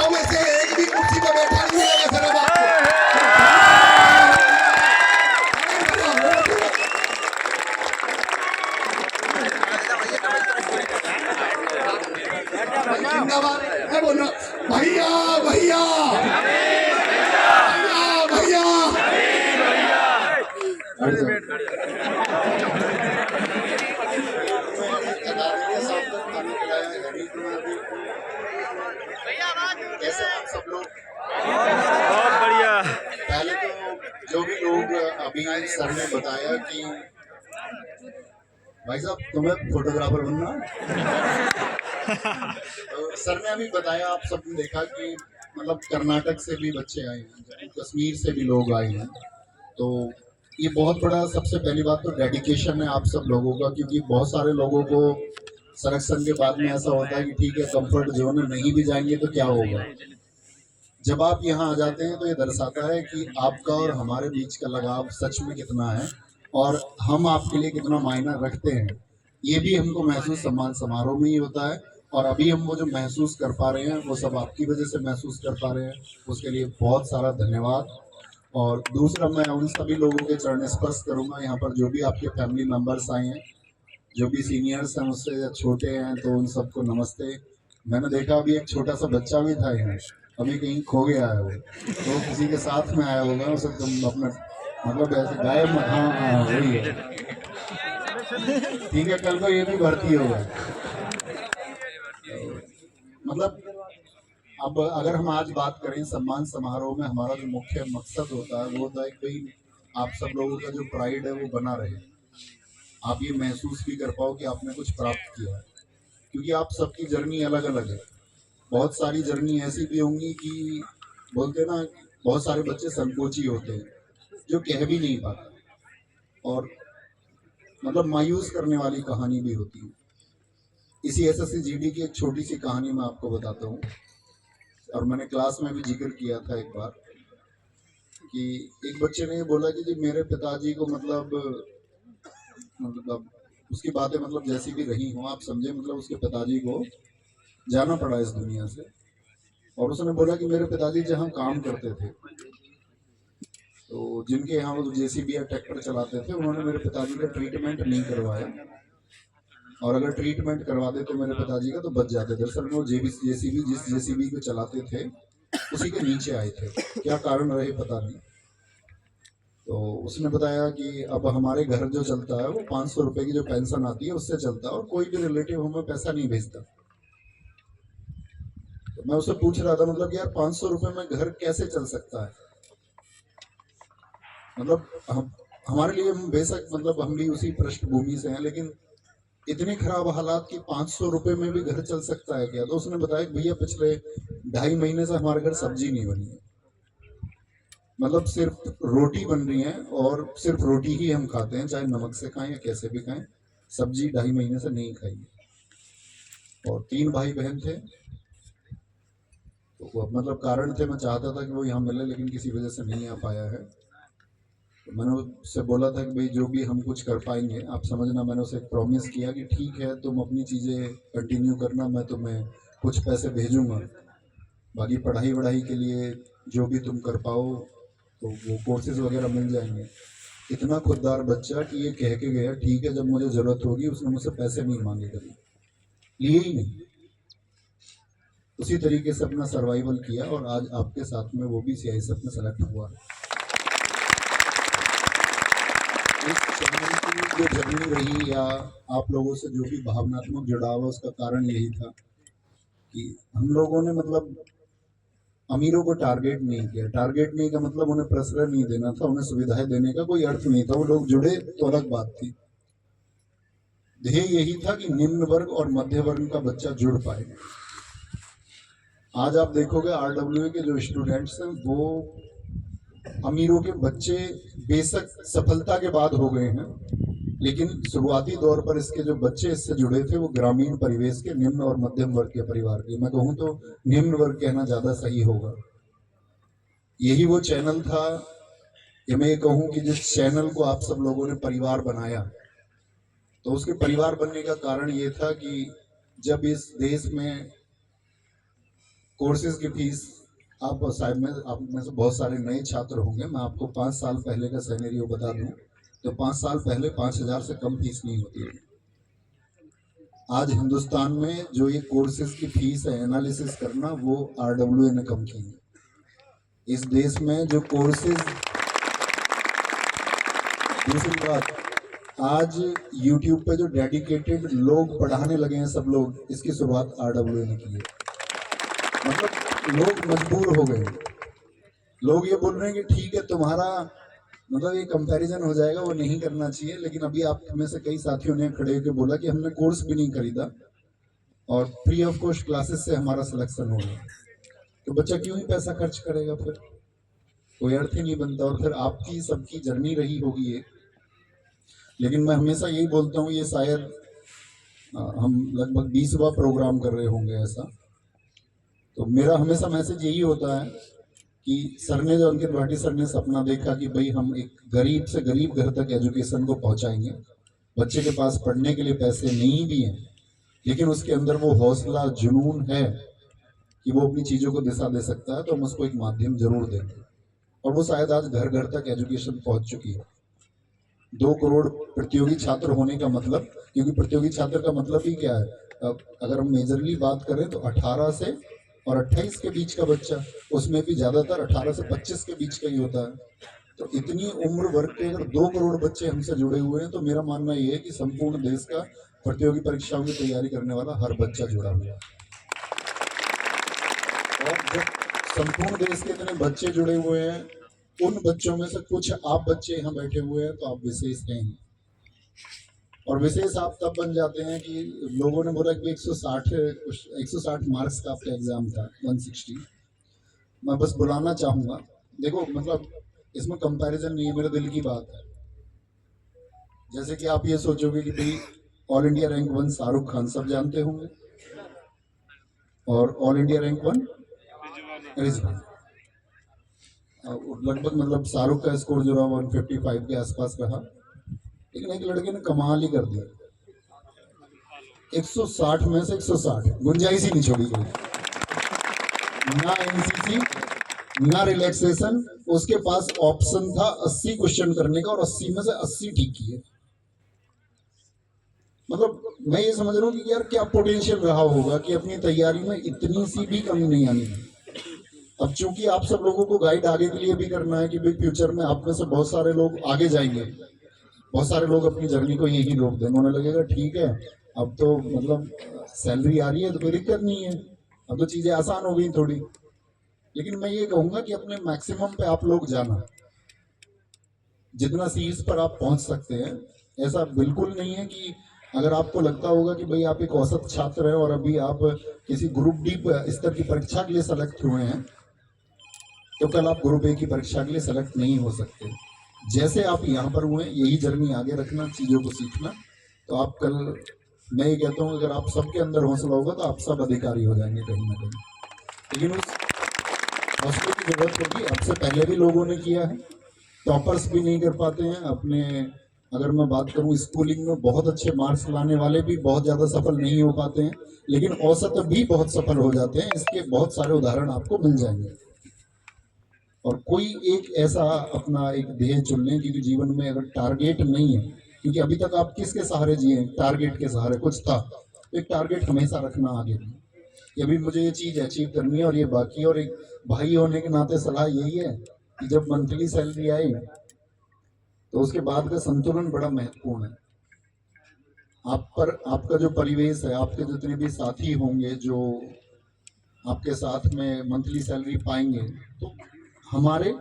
लोगों में से एक भी कुर्सी पर बैठा नहीं मिलेगा सर अब आपको। जिंदाबाद है बोल रहा भैया भैया भैया कैसे आप सब लोग? बहुत बढ़िया। पहले तो जो भी लोग अभी सर ने बताया कि भाई साहब तुम्हें फोटोग्राफर बनना तो सर ने अभी बताया, आप सबने देखा कि मतलब कर्नाटक से भी बच्चे आए हैं, कश्मीर से भी लोग आए हैं। तो ये बहुत बड़ा, सबसे पहली बात तो डेडिकेशन है आप सब लोगों का, क्योंकि बहुत सारे लोगों को सिलेक्शन के बाद में ऐसा होता है कि ठीक है कंफर्ट जोन में नहीं भी जाएंगे तो क्या होगा। जब आप यहाँ आ जाते हैं तो ये दर्शाता है कि आपका और हमारे बीच का लगाव सच में कितना है और हम आपके लिए कितना मायना रखते हैं। ये भी हमको महसूस सम्मान समारोह में ही होता है, और अभी हम वो जो महसूस कर पा रहे हैं वो सब आपकी वजह से महसूस कर पा रहे हैं, उसके लिए बहुत सारा धन्यवाद। और दूसरा, मैं उन सभी लोगों के चरण स्पर्श करूंगा यहाँ पर जो भी आपके फैमिली मेंबर्स आए हैं, जो भी सीनियर्स हैं मुझसे छोटे हैं, तो उन सबको नमस्ते। मैंने देखा अभी एक छोटा सा बच्चा भी था यहाँ, अभी कहीं खो गया है वो, तो किसी के साथ में आया होगा, उसे तुम अपने मतलब ऐसे गायब, हाँ हाँ वही है, ठीक है, कल को ये भी भर्ती होगा। मतलब अब अगर हम आज बात करें सम्मान समारोह में, हमारा जो मुख्य मकसद होता है वो होता है कि भाई आप सब लोगों का जो प्राइड है वो बना रहे, आप ये महसूस भी कर पाओ कि आपने कुछ प्राप्त किया है, क्योंकि आप सबकी जर्नी अलग अलग है। बहुत सारी जर्नी ऐसी भी होंगी कि बोलते ना, बहुत सारे बच्चे संकोची होते हैं जो कह भी नहीं पाते, और मतलब मायूस करने वाली कहानी भी होती है। इसी एसएससी जीडी की एक छोटी सी कहानी मैं आपको बताता हूँ, और मैंने क्लास में भी जिक्र किया था एक बार कि एक बच्चे ने बोला कि जी मेरे पिताजी को मतलब उसकी बातें मतलब जैसी भी रही हो आप समझे, मतलब उसके पिताजी को जाना पड़ा इस दुनिया से, और उसने बोला कि मेरे पिताजी जहाँ काम करते थे, तो जिनके यहाँ वो जेसीबी या ट्रैक्टर चलाते थे, उन्होंने मेरे पिताजी का ट्रीटमेंट नहीं करवाया, और अगर ट्रीटमेंट करवा देते मेरे पिताजी का तो बच जाते। दरअसल वो जेसीबी जिस जेसीबी को चलाते थे उसी के नीचे आए थे, क्या कारण रहे पता नहीं। तो उसने बताया कि अब हमारे घर जो चलता है वो 500 रुपए की जो पेंशन आती है उससे चलता है, और कोई भी रिलेटिव हमें पैसा नहीं भेजता। तो मैं उससे पूछ रहा था मतलब यार 500 रुपए में घर कैसे चल सकता है, मतलब हमारे लिए हम बेशक मतलब हम भी उसी पृष्ठभूमि से हैं, लेकिन इतने खराब हालात कि 500 रुपए में भी घर चल सकता है क्या। तो उसने बताया कि भैया पिछले 2.5 महीने से हमारे घर सब्जी नहीं बनी है, मतलब सिर्फ रोटी बन रही है, और सिर्फ रोटी ही हम खाते हैं, चाहे नमक से खाएं या कैसे भी खाएं, सब्जी 2.5 महीने से नहीं खाई। और 3 भाई बहन थे, तो वो मतलब कारण थे, मैं चाहता था कि वो यहाँ मिले लेकिन किसी वजह से नहीं आ पाया है। तो मैंने उससे बोला था कि भाई जो भी हम कुछ कर पाएंगे आप समझना, मैंने उसे प्रॉमिस किया कि ठीक है तुम अपनी चीज़ें कंटिन्यू करना, मैं तुम्हें कुछ पैसे भेजूंगा, बाकी पढ़ाई वढ़ाई के लिए जो भी तुम कर पाओ तो वो कोर्सेज वगैरह मिल जाएंगे। इतना खुददार बच्चा कि ये कह के गया ठीक है जब मुझे ज़रूरत होगी, उसने मुझसे पैसे नहीं मांगे, कभी लिए ही नहीं, उसी तरीके से अपना सर्वाइवल किया, और आज आपके साथ में वो भी सीआईएसएफ में सेलेक्ट हुआ। इस चैनल की जो जर्नी रही या आप लोगों से जो भी भावनात्मक जुड़ाव है उसका कारण यही था कि हम लोगों ने मतलब अमीरों को टारगेट नहीं किया। टारगेट नहीं का मतलब उन्हें प्रश्रय नहीं देना था, उन्हें सुविधाएं देने का कोई अर्थ नहीं था। वो लोग जुड़े तो अलग बात थी, ध्येय यही था कि निम्न वर्ग और मध्य वर्ग का बच्चा जुड़ पाए। आज आप देखोगे आरडब्ल्यूए के जो स्टूडेंट्स हैं वो अमीरों के बच्चे बेशक सफलता के बाद हो गए हैं, लेकिन शुरुआती दौर पर इसके जो बच्चे इससे जुड़े थे वो ग्रामीण परिवेश के निम्न और मध्यम वर्ग के परिवार के, मैं कहूँ तो निम्न वर्ग कहना ज्यादा सही होगा। यही वो चैनल था, या मैं ये कहूँ कि जिस चैनल को आप सब लोगों ने परिवार बनाया, तो उसके परिवार बनने का कारण ये था कि जब इस देश में कोर्सेज की फीस, आप शायद में आप में से बहुत सारे नए छात्र होंगे, मैं आपको 5 साल पहले का सिनेरियो बता दूं तो 5 साल पहले 5,000 से कम फीस नहीं होती थी। आज हिंदुस्तान में जो ये कोर्सेज की फीस है एनालिसिस करना, वो RWA ने कम की है। इस देश में जो कोर्सेज, दूसरी बात, आज YouTube पे जो डेडिकेटेड लोग पढ़ाने लगे हैं सब लोग, इसकी शुरुआत RWA ने की है। मतलब लोग मजबूर हो गए, लोग ये बोल रहे हैं कि ठीक है तुम्हारा मतलब ये कंपैरिजन हो जाएगा, वो नहीं करना चाहिए, लेकिन अभी आप में से कई साथियों ने खड़े होकर बोला कि हमने कोर्स भी नहीं खरीदा और फ्री ऑफ कॉस्ट क्लासेस से हमारा सिलेक्शन हो गया, तो बच्चा क्यों ही पैसा खर्च करेगा, फिर कोई अर्थ ही नहीं बनता। और फिर आपकी सबकी जर्नी रही होगी ये, लेकिन मैं हमेशा यही बोलता हूँ, ये शायद हम लगभग 20वां प्रोग्राम कर रहे होंगे ऐसा, तो मेरा हमेशा मैसेज यही होता है कि सर ने, जो अंकित भाटी सर ने सपना देखा कि भाई हम एक गरीब से गरीब घर तक एजुकेशन को पहुंचाएंगे, बच्चे के पास पढ़ने के लिए पैसे नहीं भी हैं, लेकिन उसके अंदर वो हौसला जुनून है कि वो अपनी चीज़ों को दिशा दे सकता है, तो हम उसको एक माध्यम जरूर देंगे। और वो शायद आज घर घर तक एजुकेशन पहुंच चुकी है। 2 करोड़ प्रतियोगी छात्र होने का मतलब, क्योंकि प्रतियोगी छात्र का मतलब ही क्या है, अब अगर हम मेजरली बात करें तो 18 से और 28 के बीच का बच्चा, उसमें भी ज़्यादातर 18 से 25 के बीच का ही होता है। तो इतनी उम्र वर्ग के अगर 2 करोड़ बच्चे हमसे जुड़े हुए हैं, तो मेरा मानना ये है कि संपूर्ण देश का प्रतियोगी परीक्षाओं की तैयारी करने वाला हर बच्चा जुड़ा हुआ है। और जब संपूर्ण देश के इतने बच्चे जुड़े हुए हैं, उन बच्चों में से कुछ आप बच्चे यहाँ बैठे हुए हैं, तो आप विशेष हैं। और विशेष आप तब बन जाते हैं कि लोगों ने बोला कि 160 मार्क्स का आपका एग्जाम था, 160। मैं बस बुलाना चाहूँगा, देखो मतलब इसमें कंपैरिजन नहीं है, मेरे दिल की बात है। जैसे कि आप ये सोचोगे कि भाई all India rank 1 Shahrukh Khan सब जानते होंगे, और ऑल इंडिया रैंक 1 रिजवान, लगभग मतलब शाहरुख का स्कोर जो रहा 155 के आसपास रहा, लेकिन एक लड़के ने कमाल ही कर दिया, 160 में से 160, गुंजाइश ही नहीं छोड़ी कोई, ना एनसीसी ना रिलैक्सेशन, उसके पास ऑप्शन था 80 क्वेश्चन करने का और 80 में से 80 ठीक किए। मतलब मैं ये समझ रहा हूँ कि यार क्या पोटेंशियल रहा होगा कि अपनी तैयारी में इतनी सी भी कमी नहीं आनी है। अब चूंकि आप सब लोगों को गाइड आगे के लिए भी करना है कि भाई फ्यूचर में आप में से बहुत सारे लोग आगे जाएंगे, बहुत सारे लोग अपनी जर्नी को यही रोक देंगे, उन्हें लगेगा ठीक है अब तो मतलब सैलरी आ रही है तो कोई दिक्कत नहीं है, अब तो चीजें आसान हो गई थोड़ी। लेकिन मैं ये कहूंगा कि अपने मैक्सिमम पे आप लोग जाना, जितना सीट्स पर आप पहुंच सकते हैं। ऐसा बिल्कुल नहीं है कि अगर आपको लगता होगा कि भाई आप एक औसत छात्र हैं और अभी आप किसी ग्रुप डी स्तर की परीक्षा के लिए सेलेक्ट हुए हैं, तो कल आप ग्रुप ए की परीक्षा के लिए सेलेक्ट नहीं हो सकते। जैसे आप यहाँ पर हुए यही जर्नी आगे रखना, चीज़ों को सीखना, तो आप कल, मैं ये कहता हूँ अगर आप सबके अंदर हौसला होगा तो आप सब अधिकारी हो जाएंगे कहीं ना कहीं। लेकिन उस हौसले की जरूरत होगी, आपसे पहले भी लोगों ने किया है, टॉपर्स भी नहीं कर पाते हैं अपने। अगर मैं बात करूं स्कूलिंग में बहुत अच्छे मार्क्स लाने वाले भी बहुत ज़्यादा सफल नहीं हो पाते हैं, लेकिन औसत भी बहुत सफल हो जाते हैं, इसके बहुत सारे उदाहरण आपको मिल जाएंगे। और कोई एक ऐसा अपना एक ध्येय चुन लें, क्योंकि जीवन में अगर टारगेट नहीं है, क्योंकि अभी तक आप किसके सहारे जिए, टारगेट के सहारे कुछ था, तो एक टारगेट हमेशा रखना आगे भी कि अभी मुझे ये चीज़ अचीव करनी है और ये बाकी। और एक भाई होने के नाते सलाह यही है कि जब मंथली सैलरी आए तो उसके बाद का संतुलन बड़ा महत्वपूर्ण है। आप पर आपका जो परिवेश है, आपके जितने भी साथी होंगे जो आपके साथ में मंथली सैलरी पाएंगे, तो हमारे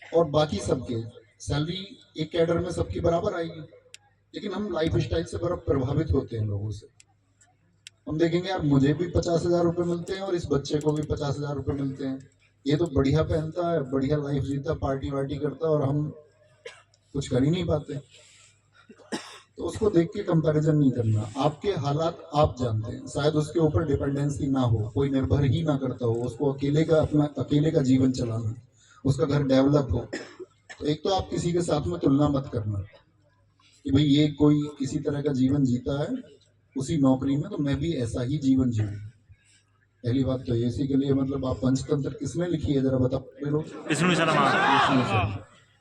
और बाकी सबके सैलरी एक कैडर में सबकी बराबर आएगी, लेकिन हम लाइफ स्टाइल से बड़ा प्रभावित होते हैं लोगों से। हम देखेंगे यार मुझे भी 50,000 रुपये मिलते हैं और इस बच्चे को भी 50,000 रुपये मिलते हैं, ये तो बढ़िया पहनता है, बढ़िया लाइफ जीता, पार्टी वार्टी करता है, और हम कुछ कर ही नहीं पाते। तो उसको देख के कंपैरिजन नहीं करना, आपके हालात आप जानते हैं, शायद उसके ऊपर डिपेंडेंसी ना हो, कोई निर्भर ही ना करता हो, उसको अपना अकेले का जीवन चलाना, उसका घर डेवलप हो। तो एक तो आप किसी के साथ में तुलना मत करना कि भाई ये कोई किसी तरह का जीवन जीता है उसी नौकरी में, तो मैं भी ऐसा ही जीवन जीऊँ, पहली बात तो एसी के लिए मतलब आप पंचतंत्र किसने लिखी है जरा बता मेरे विष्णु शर्मा।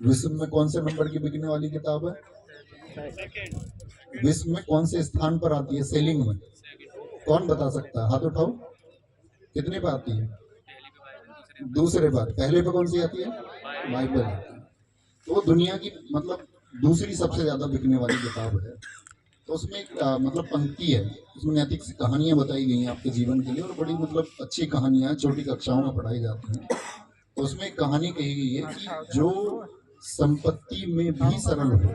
विश्व में कौन से नंबर की बिकने वाली किताब है? विश्व में कौन से स्थान पर आती है सेलिंग में? कौन बता सकता है? हाथ उठाओ। कितने पे आती है? दूसरे बार। पहले पे कौन सी आती है? बाइबल आती है। तो वो दुनिया की मतलब दूसरी सबसे ज्यादा बिकने वाली किताब है। तो उसमें एक मतलब पंक्ति है, उसमें नैतिक सी कहानियां बताई गई हैं आपके जीवन के लिए, और बड़ी मतलब अच्छी कहानियां छोटी कक्षाओं में पढ़ाई जाती हैं। तो उसमें एक कहानी कही गई है कि जो संपत्ति में भी सरल हो,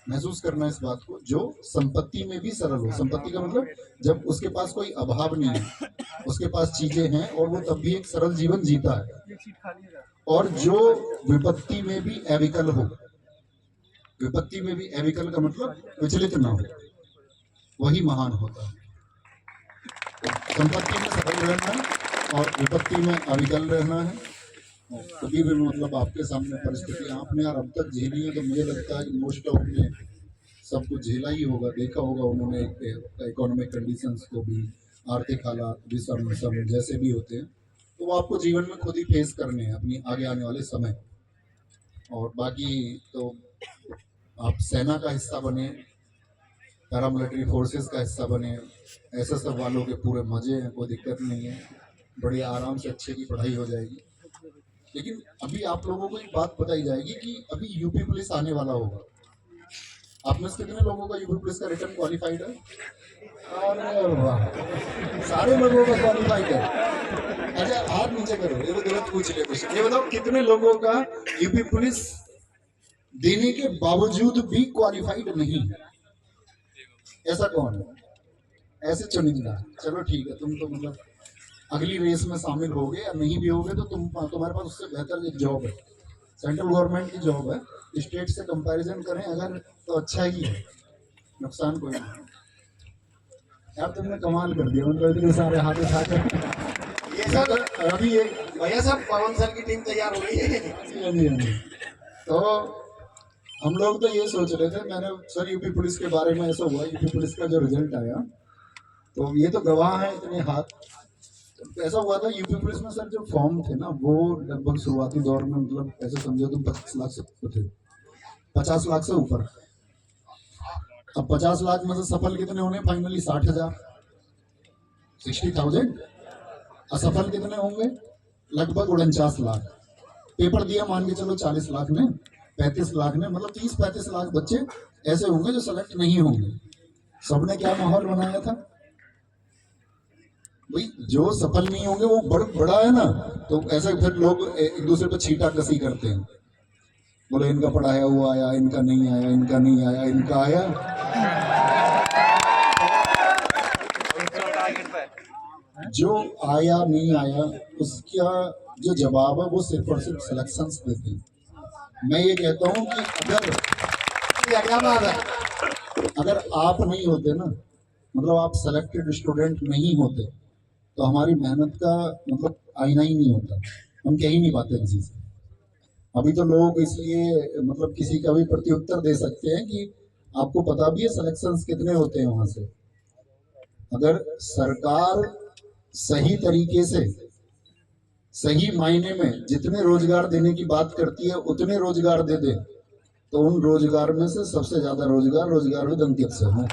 महसूस करना इस बात को, जो संपत्ति में भी सरल हो। संपत्ति का मतलब जब उसके पास कोई अभाव नहीं है, उसके पास चीजें हैं और वो तब भी एक सरल जीवन जीता है, और जो विपत्ति में भी अविकल हो। विपत्ति में भी अविकल का मतलब विचलित ना हो, वही महान होता है। संपत्ति में सरल रहना है और विपत्ति में अविकल रहना है। कभी भी मतलब आपके सामने परिस्थिति आपने यार अब तक झेली है, तो मुझे लगता है कि मोस्ट ऑफ ने सब कुछ झेला ही होगा, देखा होगा उन्होंने इकोनॉमिक कंडीशंस को भी, आर्थिक हालात भी, सब जैसे भी होते हैं, तो वो आपको जीवन में खुद ही फेस करने हैं अपनी आगे आने वाले समय। और बाकी तो आप सेना का हिस्सा बने, पैरामिलिट्री फोर्सेस का हिस्सा बने, एसएसएफ वालों के पूरे मजे हैं, कोई दिक्कत नहीं है, बड़ी आराम से अच्छे की पढ़ाई हो जाएगी। लेकिन अभी आप लोगों को एक बात बताई जाएगी कि अभी यूपी पुलिस आने वाला होगा। आप में से कितने लोगों का यूपी पुलिस का रिटर्न क्वालिफाइड है? अरे वाह, सारे लोगों का क्वालिफाइड है। अच्छा हाथ नीचे करो, ये तो गलत पूछ लिया क्वेश्चन। ये बताओ कितने लोगों का यूपी पुलिस देने के बावजूद भी क्वालिफाइड नहीं है? ऐसा कौन है? ऐसे चुनिंदा। चलो ठीक है, तुम तो मतलब अगली रेस में शामिल होगे, या नहीं भी होगे तो तुम्हारे पास उससे बेहतर एक जॉब है, सेंट्रल गवर्नमेंट की जॉब है। स्टेट से कंपैरिजन करें अगर तो अच्छा ही है, नुकसान कोई नहीं। यार तुमने कमाल कर दिया, मतलब इतने सारे हाथ उठाकर। ये सब अभी एक भैया साहब पवन सर की टीम तैयार हो गई है। तो हम लोग तो ये सोच रहे थे, मैंने सर यूपी पुलिस के बारे में ऐसा हुआ, यूपी पुलिस का जो रिजल्ट आया, तो ये तो गवाह है इतने हाथ। तो ऐसा हुआ था यूपी पुलिस में सर जो फॉर्म थे ना, वो लगभग शुरुआती दौर में मतलब ऐसे समझो तुम 25 लाख से थे, 50 लाख से ऊपर। अब 50 लाख में से सफल कितने होने? फाइनली 60,000, 60,000। असफल कितने होंगे? लगभग 49 लाख। पेपर दिया मान के चलो 40 लाख ने, 35 लाख ने, मतलब 30-35 लाख बच्चे ऐसे होंगे जो सेलेक्ट नहीं होंगे। सबने क्या माहौल बनाया था भाई, जो सफल नहीं होंगे वो बड़ा है ना, तो ऐसे फिर लोग एक दूसरे पे छीटा कसी करते हैं, बोले इनका पढ़ाया हुआ आया, इनका नहीं आया, इनका नहीं आया, इनका आया। जो आया नहीं आया उसका जो जवाब है वो सिर्फ और सिर्फ सिलेक्शंस देते हैं। मैं ये कहता हूँ कि अगर आप नहीं होते ना, मतलब आप सेलेक्टेड स्टूडेंट नहीं होते, तो हमारी मेहनत का मतलब आईना ही नहीं होता, हम कह ही नहीं पाते किसी से। अभी तो लोग इसलिए मतलब किसी का भी प्रत्युत्तर दे सकते हैं कि आपको पता भी है सिलेक्शंस कितने होते हैं वहां से। अगर सरकार सही तरीके से, सही मायने में जितने रोजगार देने की बात करती है उतने रोजगार दे दे, तो उन रोजगार में से सबसे ज्यादा रोजगार विद अंकित से है।